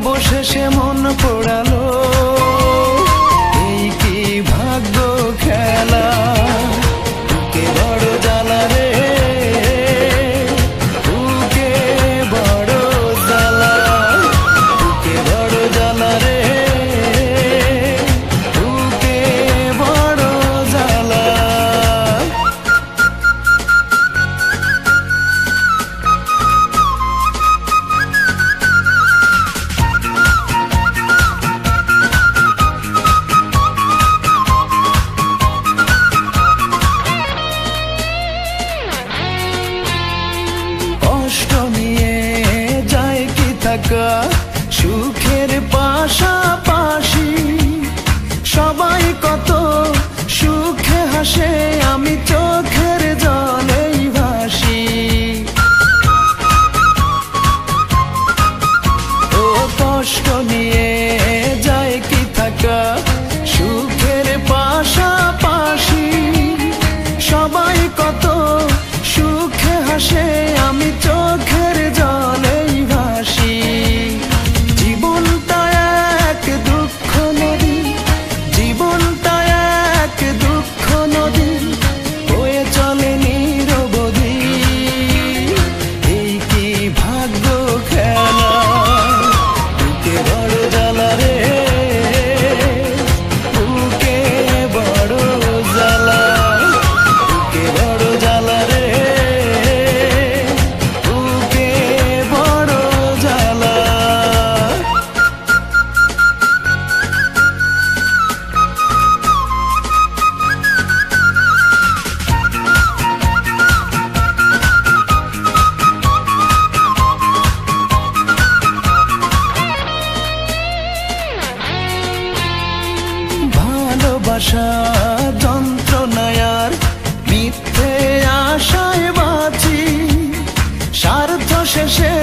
অবশেষে মন পোড়ালো, এই কি ভাগ্য খেলা। বুকে বড় জ্বালা রে, বুকে বড় জ্বালা, বুকে বড় জ্বালা রে, বুকে বড় জ্বালা। কষ্ট নিয়ে যায় কি থাকা, সুখের পাশাপাশি সবাই কত সুখে হাসে, আমি চোখের জলেই ভাসি। ও কষ্ট নিয়ে যায় কি থাকা, সুখের পাশাপাশি সবাই কত সুখে হাসে, আমি চোখের জলেই ভাসি। জীবনটা এক দুঃখ নদী, জীবনটা এক দুঃখ নদী, বয়ে চলে নিরবধি, এই কি ভাগ্য খেলা। বুকে বড় জ্বালা রে, বুকে বড় জ্বালা, বুকে বড় জ্বালা রে, বুকে বড় জ্বালা। ভালোবাসা যন্ত্রণায় আর মিথ্যে আশায় বাঁচি, স্বার্থ শেষে